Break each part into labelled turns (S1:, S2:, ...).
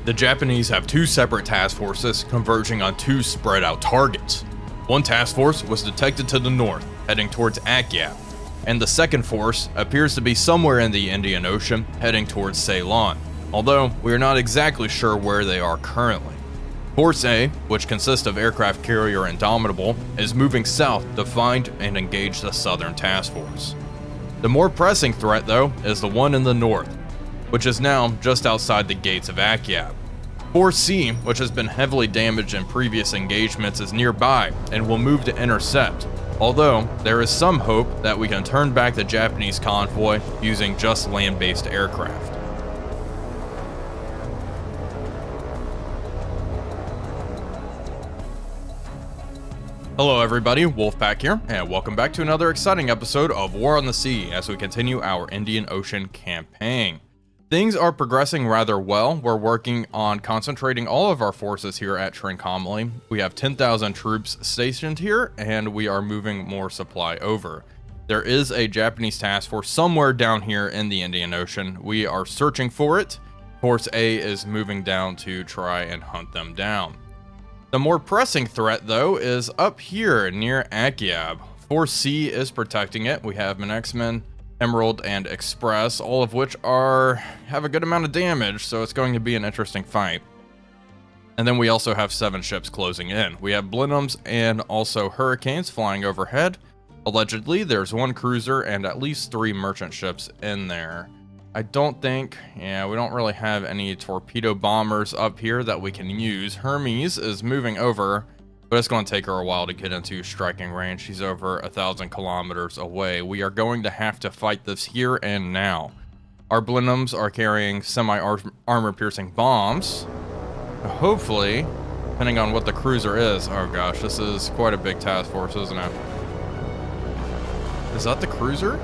S1: The Japanese have two separate task forces converging on two spread out targets. One task force was detected to the north, heading towards Akyab, and the second force appears to be somewhere in the Indian Ocean, heading towards Ceylon, although we are not exactly sure where they are currently. Force A, which consists of aircraft carrier Indomitable, is moving south to find and engage the southern task force. The more pressing threat, though, is the one in the north, which is now just outside the gates of Akyab. Force C, which has been heavily damaged in previous engagements, is nearby and will move to intercept, although there is some hope that we can turn back the Japanese convoy using just land-based aircraft. Hello everybody, Wolfpack here, and welcome back to another exciting episode of War on the Sea as we continue our Indian Ocean campaign. Things are progressing rather well. We're working on concentrating all of our forces here at Trincomalee. We have 10,000 troops stationed here, and we are moving more supply over. There is a Japanese task force somewhere down here in the Indian Ocean. We are searching for it. Force A is moving down to try and hunt them down. The more pressing threat, though, is up here near Akyab. Force C is protecting it. We have X-Men, Emerald, and Express, all of which have a good amount of damage, so it's going to be an interesting fight. And then we also have 7 ships closing in. We have Blenheims and also Hurricanes flying overhead. Allegedly, there's 1 cruiser and at least 3 merchant ships in there. I don't think, we don't really have any torpedo bombers up here that we can use. Hermes is moving over, but it's going to take her a while to get into striking range. She's over 1,000 kilometers away. We are going to have to fight this here and now. Our Blenheims are carrying semi-armor-piercing bombs. Hopefully, depending on what the cruiser is. Oh gosh, this is quite a big task force, isn't it? Is that the cruiser?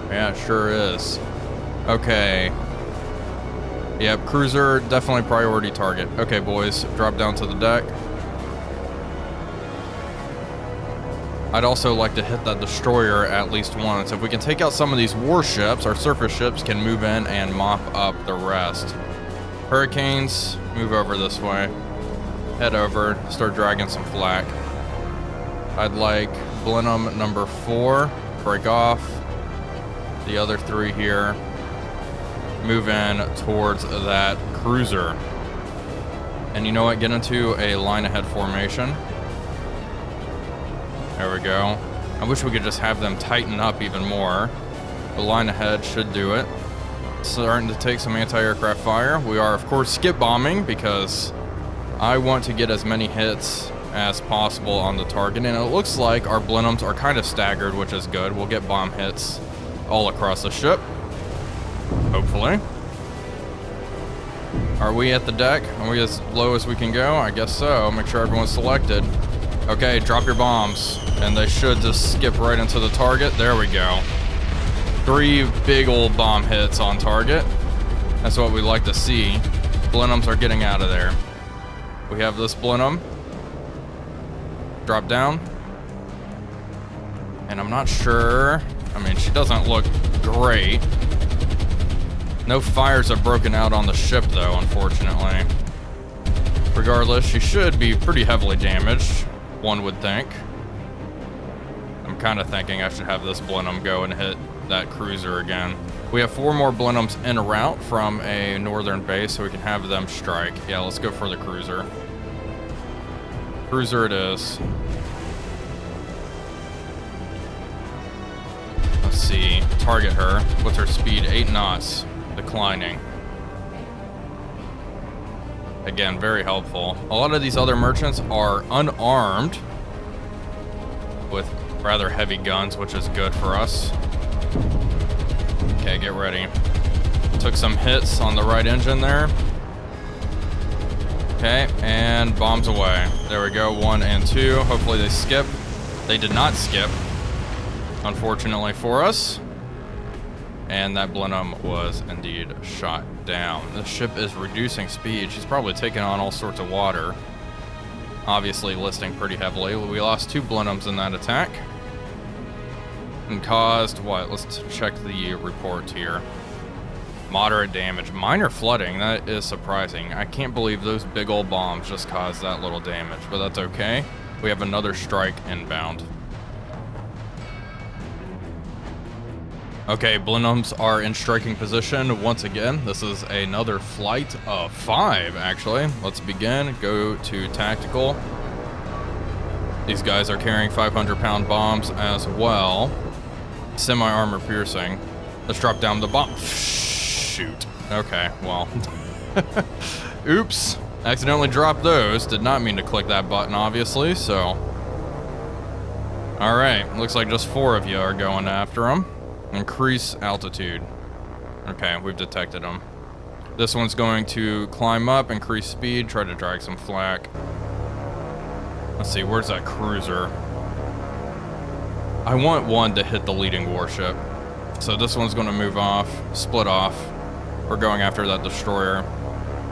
S1: Yeah, it sure is. Okay. Yep, cruiser, definitely priority target. Okay, boys, drop down to the deck. I'd also like to hit that destroyer at least once. If we can take out some of these warships, our surface ships can move in and mop up the rest. Hurricanes, move over this way. Head over, start dragging some flak. I'd like Blenheim number 4, break off. The other 3 here, move in towards that cruiser. And you know what, get into a line ahead formation. There we go. I wish we could just have them tighten up even more. The line ahead should do it. Starting to take some anti-aircraft fire. We are, of course, skip bombing because I want to get as many hits as possible on the target. And it looks like our Blenheims are kind of staggered, which is good. We'll get bomb hits all across the ship. Hopefully. Are we at the deck? Are we as low as we can go? I guess so. Make sure everyone's selected. Okay, drop your bombs. And they should just skip right into the target. There we go. 3 big old bomb hits on target. That's what we like to see. Blenheims are getting out of there. We have this Blenheim. Drop down. And I'm not sure. I mean, she doesn't look great. No fires have broken out on the ship, though, unfortunately. Regardless, she should be pretty heavily damaged, one would think. I'm kind of thinking I should have this Blenheim go and hit that cruiser again. We have 4 more Blenheims en route from a northern base, so we can have them strike. Yeah, let's go for the cruiser. Cruiser it is. Let's see, target her. What's her speed? 8 knots. Declining. Again, very helpful. A lot of these other merchants are unarmed with rather heavy guns, which is good for us. Okay, get ready. Took some hits on the right engine there. Okay, and bombs away. There we go, 1 and 2. Hopefully they skip. They did not skip, unfortunately for us. And that Blenheim was indeed shot down. The ship is reducing speed. She's probably taking on all sorts of water. Obviously listing pretty heavily. We lost 2 Blenheims in that attack. And caused what? Let's check the report here. Moderate damage. Minor flooding, that is surprising. I can't believe those big old bombs just caused that little damage, but that's okay. We have another strike inbound. Okay, Blenheims are in striking position once again. This is another flight of 5, actually. Let's begin. Go to tactical. These guys are carrying 500-pound bombs as well. Semi-armor piercing. Let's drop down the bomb. Shoot. Okay, well. Oops. Accidentally dropped those. Did not mean to click that button, obviously, so. Alright, looks like just 4 of you are going after them. Increase altitude. Okay, we've detected them. This one's going to climb up, increase speed, try to drag some flak. Let's see, where's that cruiser? I want one to hit the leading warship. So this one's going to move off, split off. We're going after that destroyer.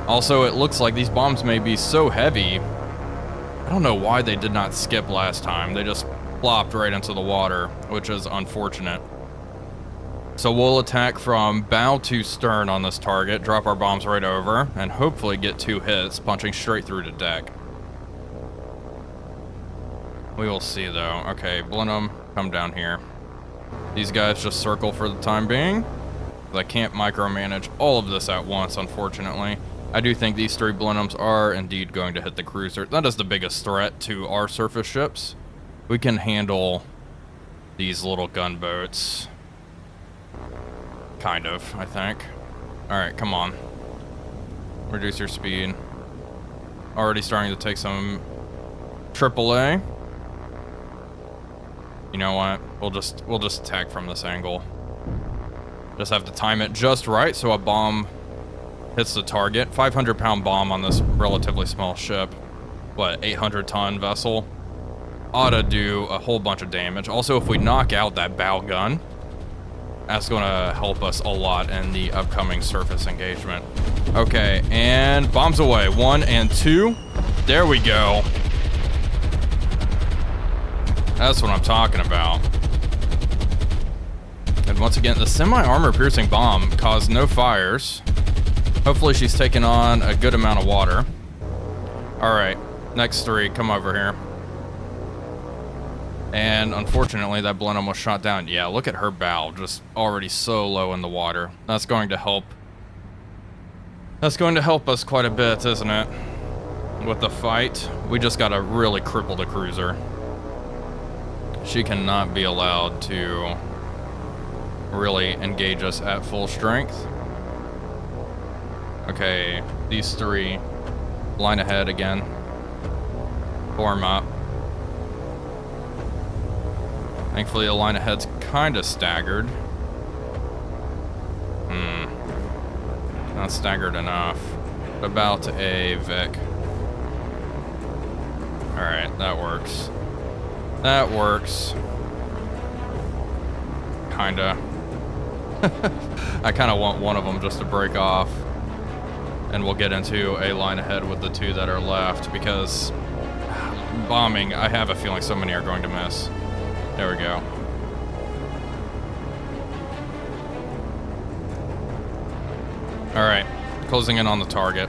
S1: Also, it looks like these bombs may be so heavy. I don't know why they did not skip last time. They just plopped right into the water, which is unfortunate. So we'll attack from bow to stern on this target, drop our bombs right over, and hopefully get 2 hits, punching straight through to deck. We will see though. Okay, Blenheim, come down here. These guys just circle for the time being. I can't micromanage all of this at once, unfortunately. I do think these 3 Blenheims are indeed going to hit the cruiser. That is the biggest threat to our surface ships. We can handle these little gunboats. Kind of, I think. Alright, come on. Reduce your speed. Already starting to take some AAA. You know what? We'll just attack from this angle. Just have to time it just right so a bomb hits the target. 500-pound bomb on this relatively small ship. What, 800-ton vessel? Ought to do a whole bunch of damage. Also, if we knock out that bow gun, that's going to help us a lot in the upcoming surface engagement. Okay, and bombs away. 1 and 2. There we go. That's what I'm talking about. And once again, the semi-armor piercing bomb caused no fires. Hopefully she's taken on a good amount of water. Alright, next 3, come over here. And unfortunately, that Blenheim was shot down. Yeah, look at her bow, just already so low in the water. That's going to help. That's going to help us quite a bit, isn't it? With the fight, we just gotta really cripple the cruiser. She cannot be allowed to really engage us at full strength. Okay, these 3 line ahead again. Form up. Thankfully, the line ahead's kind of staggered. Not staggered enough. About a Vic. Alright, that works. That works. Kinda. I kinda want one of them just to break off. And we'll get into a line ahead with the 2 that are left, because bombing, I have a feeling so many are going to miss. There we go. Alright, closing in on the target.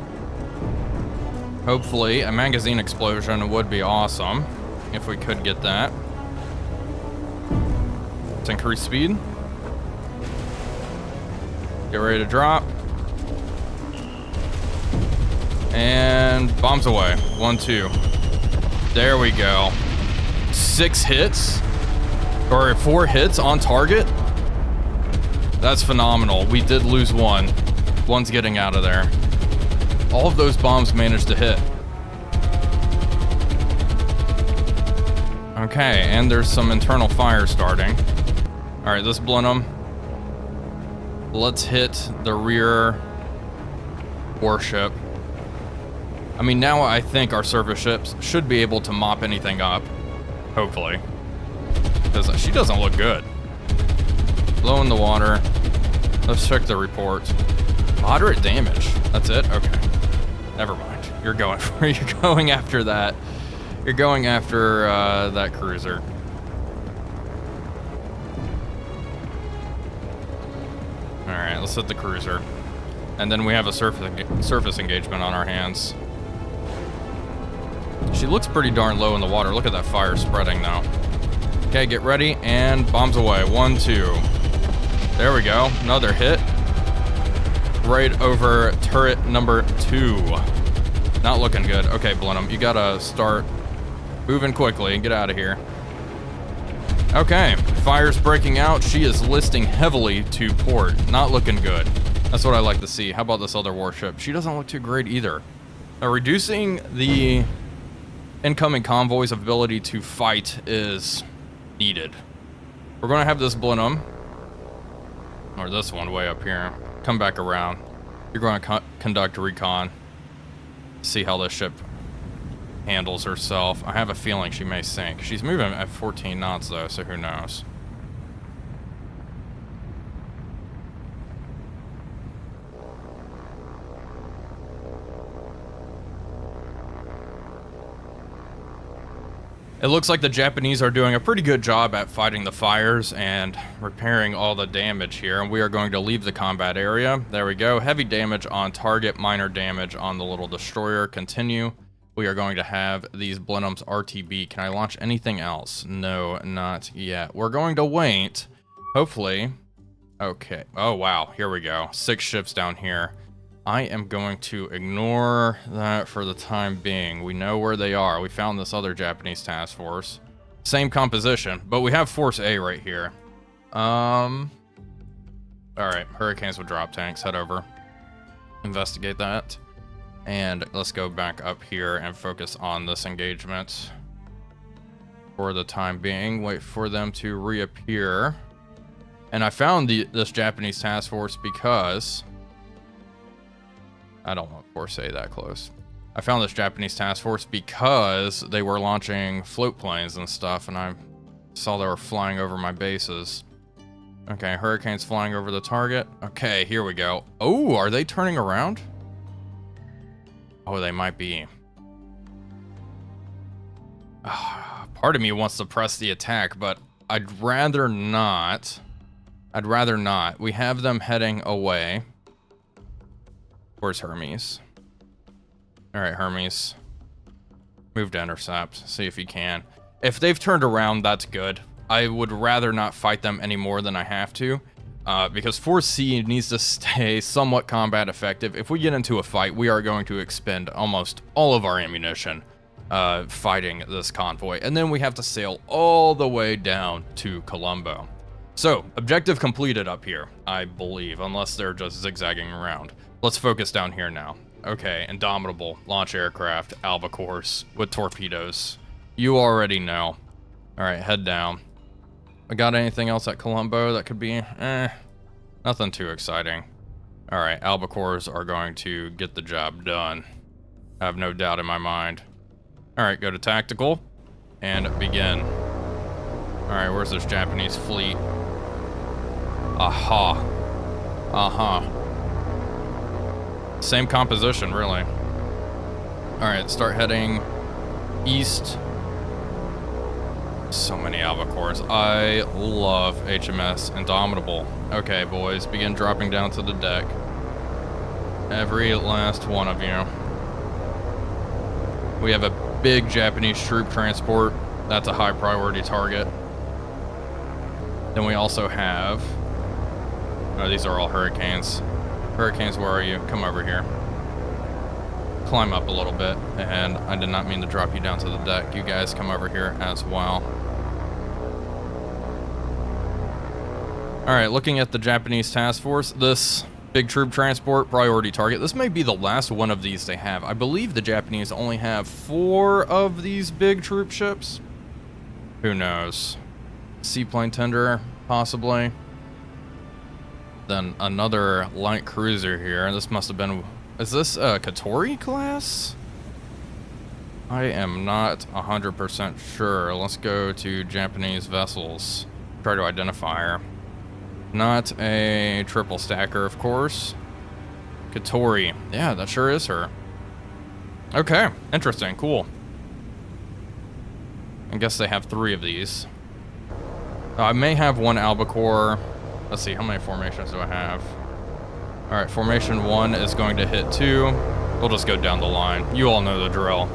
S1: Hopefully, a magazine explosion would be awesome, if we could get that. Let's increase speed. Get ready to drop. And bombs away. 1, 2. There we go. 6 hits? Or 4 hits on target? That's phenomenal. We did lose 1. One's getting out of there. All of those bombs managed to hit. Okay, and there's some internal fire starting. Alright, this Blenheim. Let's hit the rear warship. I mean, now I think our surface ships should be able to mop anything up. Hopefully. Because she doesn't look good. Low in the water. Let's check the report. Moderate damage. That's it? Okay. Never mind. You're going after that. You're going after that cruiser. Alright, let's hit the cruiser. And then we have a surface engagement on our hands. She looks pretty darn low in the water. Look at that fire spreading now. Okay, get ready, and bombs away. 1, 2. There we go. Another hit. Right over turret number 2. Not looking good. Okay, Blenheim, you gotta start moving quickly and get out of here. Okay, fire's breaking out. She is listing heavily to port. Not looking good. That's what I like to see. How about this other warship? She doesn't look too great either. Now, reducing the incoming convoy's ability to fight is needed. We're going to have this Blenheim, or this one way up here, come back around. You're going to conduct recon. See how this ship handles herself. I have a feeling she may sink. She's moving at 14 knots though, so who knows. It looks like the Japanese are doing a pretty good job at fighting the fires and repairing all the damage here, and we are going to leave the combat area. There we go. Heavy damage on target, minor damage on the little destroyer. Continue. We are going to have these Blenheims RTB. Can I launch anything else? No, not yet. We're going to wait. Hopefully. Okay. Oh, wow. Here we go. 6 ships down here. I am going to ignore that for the time being. We know where they are. We found this other Japanese task force. Same composition, but we have Force A right here. All right, Hurricanes with drop tanks. Head over. Investigate that. And let's go back up here and focus on this engagement. For the time being, wait for them to reappear. And I found this Japanese task force because... I don't want Force A that close. I found this Japanese task force because they were launching float planes and stuff, and I saw they were flying over my bases. Okay, Hurricane's flying over the target. Okay, here we go. Oh, are they turning around? Oh, they might be. Part of me wants to press the attack, but I'd rather not. I'd rather not. We have them heading away. Where's Hermes? All right, Hermes. Move to intercept. See if you can. If they've turned around, that's good. I would rather not fight them any more than I have to. Because Force C needs to stay somewhat combat effective. If we get into a fight, we are going to expend almost all of our ammunition fighting this convoy. And then we have to sail all the way down to Colombo. So, objective completed up here, I believe, unless they're just zigzagging around. Let's focus down here now. Okay, Indomitable, launch aircraft, Albacourse, with torpedoes. You already know. Alright, head down. I got anything else at Colombo that could be, nothing too exciting. Alright, Albacourse are going to get the job done. I have no doubt in my mind. Alright, go to tactical, and begin. Alright, where's this Japanese fleet? Aha. Aha. Same composition, really. Alright, start heading east. So many Albacourse. I love HMS Indomitable. Okay, boys, begin dropping down to the deck. Every last one of you. We have a big Japanese troop transport. That's a high priority target. Then we also have... Oh, these are all Hurricanes. Hurricanes, where are you? Come over here. Climb up a little bit. And I did not mean to drop you down to the deck. You guys come over here as well. Alright, looking at the Japanese task force. This big troop transport, priority target. This may be the last one of these they have. I believe the Japanese only have 4 of these big troop ships. Who knows? Seaplane tender, possibly. Then another light cruiser here. This must have been... Is this a Kory class? I am not 100% sure. Let's go to Japanese vessels. Try to identify her. Not a triple stacker, of course. Kory. Yeah, that sure is her. Okay, interesting, cool. I guess they have 3 of these. I may have one albacore. Let's see, how many formations do I have? All right, formation 1 is going to hit 2. We'll just go down the line. You all know the drill.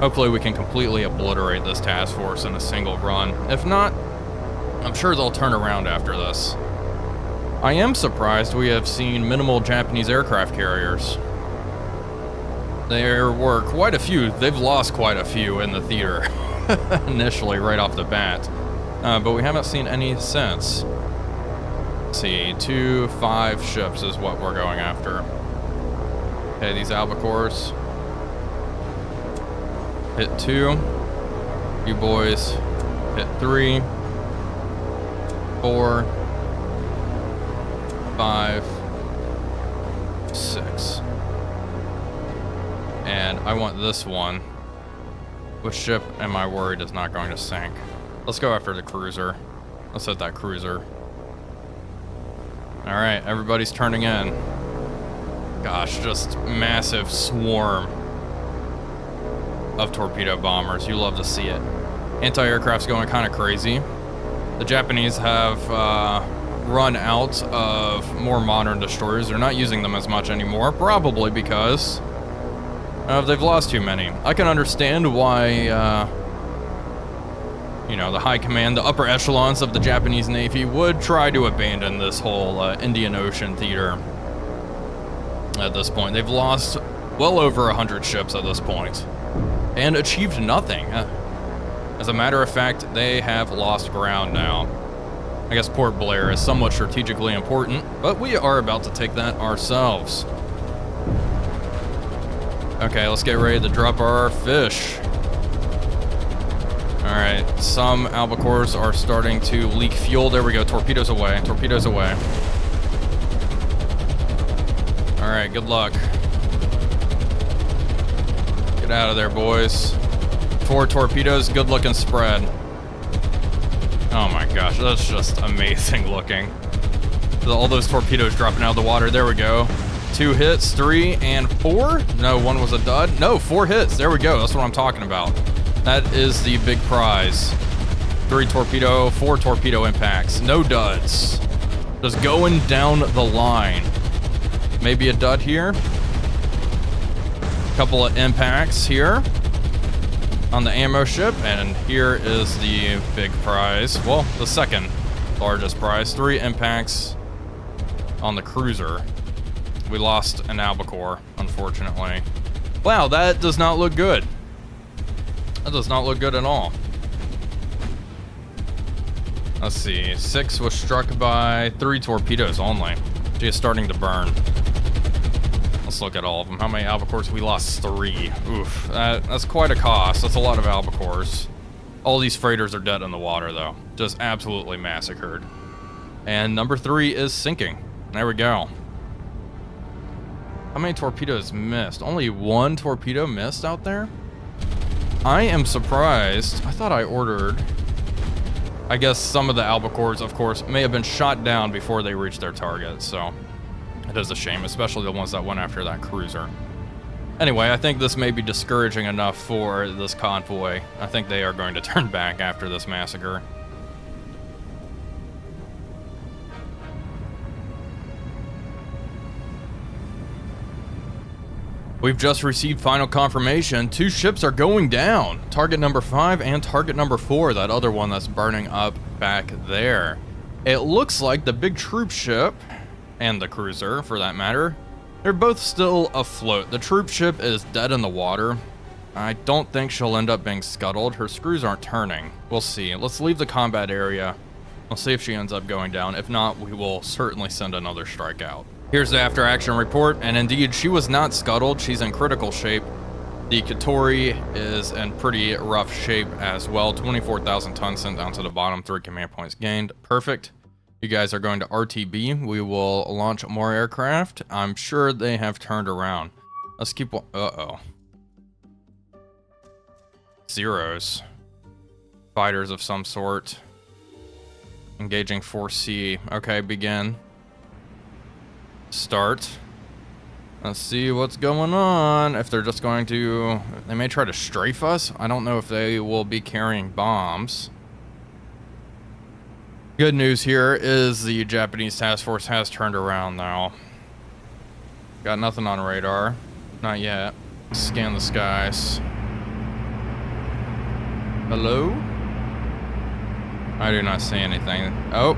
S1: Hopefully we can completely obliterate this task force in a single run. If not, I'm sure they'll turn around after this. I am surprised we have seen minimal Japanese aircraft carriers. There were quite a few. They've lost quite a few in the theater initially, right off the bat. But we haven't seen any since. Let's see, 2, 5 ships is what we're going after. Okay, these albacores. Hit 2. You boys hit 3. 4. 5. 6. And I want this one. Which ship am I worried is not going to sink? Let's go after the cruiser. Let's hit that cruiser. Alright, everybody's turning in. Gosh, just massive swarm of torpedo bombers. You love to see it. Anti-aircraft's going kind of crazy. The Japanese have run out of more modern destroyers. They're not using them as much anymore, probably because they've lost too many. I can understand why, you know, the high command, the upper echelons of the Japanese Navy would try to abandon this whole Indian Ocean theater at this point. They've lost well over 100 ships at this point and achieved nothing. As a matter of fact, they have lost ground now. I guess Port Blair is somewhat strategically important, but we are about to take that ourselves. Okay, let's get ready to drop our fish. Alright, some albacores are starting to leak fuel. There we go, torpedoes away, torpedoes away. Alright, good luck. Get out of there, boys. 4 torpedoes, good looking spread. Oh my gosh, that's just amazing looking. All those torpedoes dropping out of the water, there we go. 2 hits, 3, and 4? No, 1 was a dud. No, 4 hits. There we go. That's what I'm talking about. That is the big prize. 3 torpedo, 4 torpedo impacts. No duds. Just going down the line. Maybe a dud here. Couple of impacts here on the ammo ship. And here is the big prize. Well, the second largest prize. 3 impacts on the cruiser. We lost an albacore, unfortunately. Wow, that does not look good. That does not look good at all. Let's see. 6 was struck by 3 torpedoes only. She is starting to burn. Let's look at all of them. How many albacores? We lost 3. Oof. That's quite a cost. That's a lot of albacores. All these freighters are dead in the water, though. Just absolutely massacred. And number 3 is sinking. There we go. How many torpedoes missed? Only 1 torpedo missed out there? I am surprised. I thought I ordered... I guess some of the albacores, of course, may have been shot down before they reached their target, so... It is a shame, especially the ones that went after that cruiser. Anyway, I think this may be discouraging enough for this convoy. I think they are going to turn back after this massacre. We've just received final confirmation. 2 ships are going down. Target number 5 and target number 4, that other one that's burning up back there. It looks like the big troop ship, and the cruiser for that matter, they're both still afloat. The troop ship is dead in the water. I don't think she'll end up being scuttled. Her screws aren't turning. We'll see. Let's leave the combat area. We'll see if she ends up going down. If not, we will certainly send another strike out. Here's the after action report, and indeed, she was not scuttled. She's in critical shape. The Kory is in pretty rough shape as well. 24,000 tons sent down to the bottom, 3 command points gained. Perfect. You guys are going to RTB. We will launch more aircraft. I'm sure they have turned around. Let's keep... Uh-oh. Zeros. Fighters of some sort. Engaging 4C. Okay, begin. Start. Let's see what's going on. If they're just going to... They may try to strafe us. I don't know if they will be carrying bombs. Good news here is the Japanese task force has turned around now. Got nothing on radar. Not yet. Scan the skies. Hello? I do not see anything. Oh.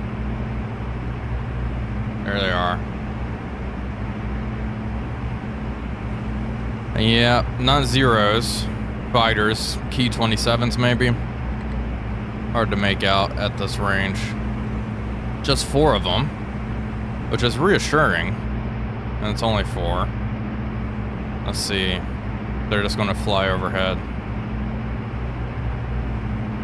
S1: There they are. Yeah, not zeros. Fighters. Key 27s maybe. Hard to make out at this range. Just 4 of them, which is reassuring. And it's only 4. Let's see. They're just going to fly overhead.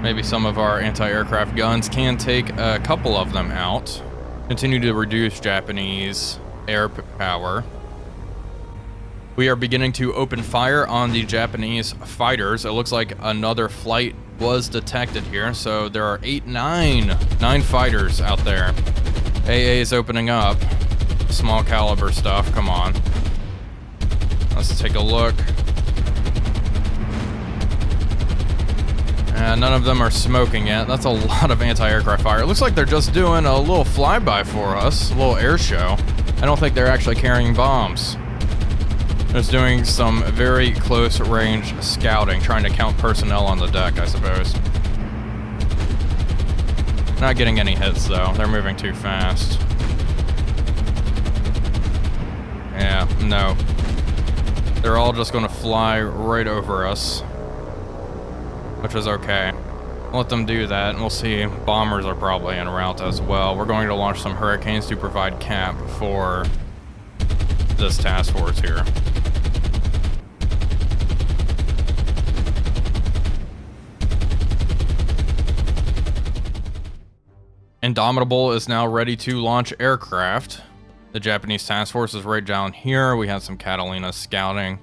S1: Maybe some of our anti-aircraft guns can take a couple of them out. Continue to reduce Japanese air power. We are beginning to open fire on the Japanese fighters. It looks like another flight was detected here. So there are 9 fighters out there. AA is opening up. Small caliber stuff, come on. Let's take a look. None of them are smoking yet. That's a lot of anti-aircraft fire. It looks like they're just doing a little flyby for us, a little air show. I don't think they're actually carrying bombs. Just doing some very close range scouting, trying to count personnel on the deck, I suppose. Not getting any hits though. They're moving too fast. Yeah, no. They're all just gonna fly right over us, which is okay. Let them do that, and we'll see. Bombers are probably en route as well. We're going to launch some Hurricanes to provide cap for this task force here. Indomitable is now ready to launch aircraft. The Japanese task force is right down here. We had some Catalina scouting.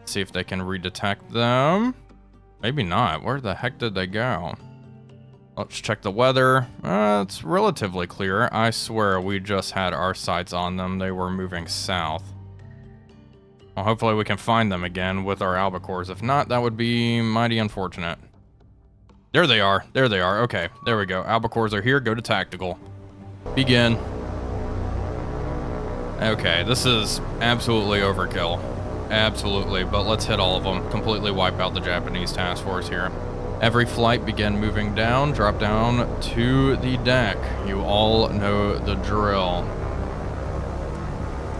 S1: See if they can redetect them. Maybe not. Where the heck did they go? Let's check the weather. It's relatively clear. I swear we just had our sights on them. They were moving south. Well, hopefully we can find them again with our albacores. If not, that would be mighty unfortunate. There they are. There they are. Okay, there we go. Albacores are here. Go to tactical. Begin. Okay, this is absolutely overkill. Absolutely, but let's hit all of them. Completely wipe out the Japanese task force here. Every flight begin moving down. Drop down to the deck. You all know the drill.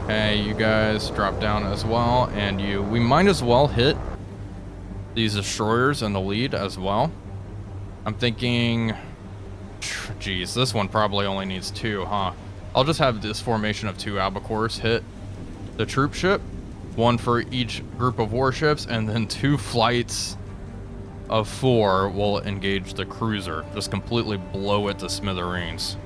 S1: Okay, you guys drop down as well, and we might as well hit these destroyers in the lead as well. I'm thinking, geez, this one probably only needs 2, huh? I'll just have this formation of 2 albacores hit the troop ship, 1 for each group of warships, and then 2 flights of 4 will engage the cruiser. Just completely blow it to smithereens.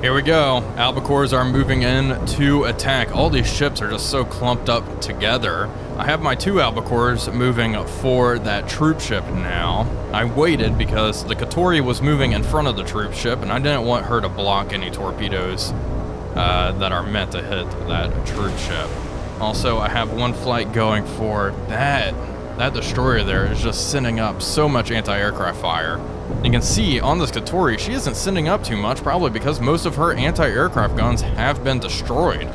S1: Here we go. Albacores are moving in to attack. All these ships are just so clumped up together. I have my 2 albacores moving for that troop ship now. I waited because the Kory was moving in front of the troop ship, and I didn't want her to block any torpedoes that are meant to hit that troop ship. Also, I have 1 flight going for that. That destroyer there is just sending up so much anti-aircraft fire. You can see on this Kory, she isn't sending up too much, probably because most of her anti-aircraft guns have been destroyed.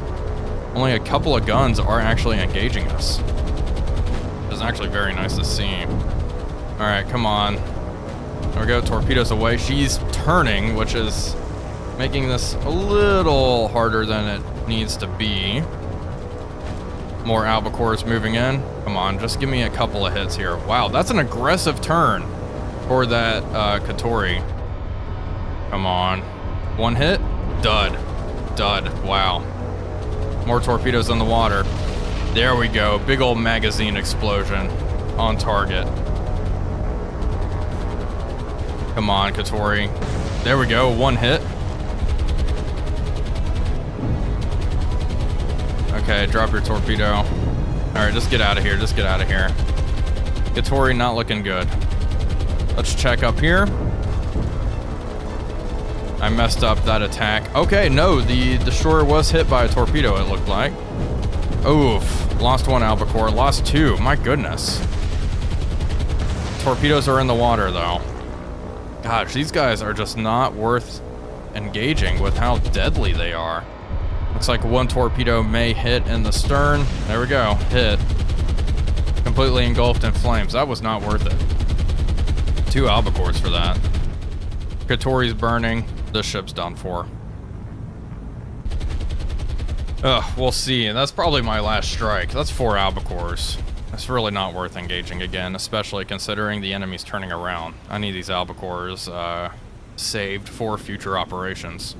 S1: Only a couple of guns are actually engaging us. It's actually very nice to see. Alright, come on. There we go, torpedoes away. She's turning, which is making this a little harder than it needs to be. More albacores moving in. Come on, just give me a couple of hits here. Wow, that's an aggressive turn for that Kory. Come on. 1 hit. Dud. Dud. Wow. More torpedoes in the water. There we go. Big old magazine explosion on target. Come on, Kory. There we go. 1 hit. Okay, drop your torpedo. Alright, just get out of here. Just get out of here. Kory not looking good. Let's check up here. I messed up that attack. Okay, no, the destroyer was hit by a torpedo, it looked like. Oof. Lost 1 albacore. Lost 2. My goodness. Torpedoes are in the water, though. Gosh, these guys are just not worth engaging with how deadly they are. Looks like one torpedo may hit in the stern. There we go, hit. Completely engulfed in flames. That was not worth it. 2 albacores for that. Kory's burning. This ship's done for. Ugh, we'll see. And that's probably my last strike. That's 4 albacores. It's really not worth engaging again, especially considering the enemy's turning around. I need these albacores saved for future operations.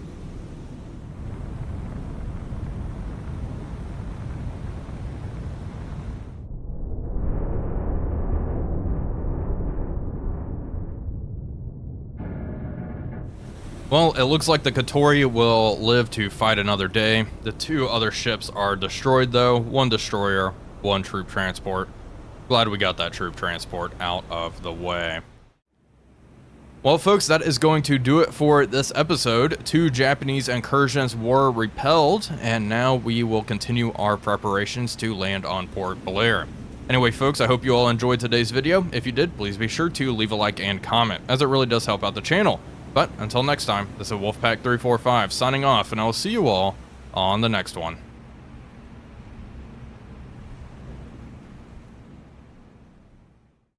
S1: Well, it looks like the Kory will live to fight another day. The 2 other ships are destroyed though. 1 destroyer, 1 troop transport. Glad we got that troop transport out of the way. Well, folks, that is going to do it for this episode. 2 Japanese incursions were repelled, and now we will continue our preparations to land on Port Phyillaier. Anyway, folks, I hope you all enjoyed today's video. If you did, please be sure to leave a like and comment, as it really does help out the channel. But until next time, this is Wolfpack345 signing off, and I will see you all on the next one.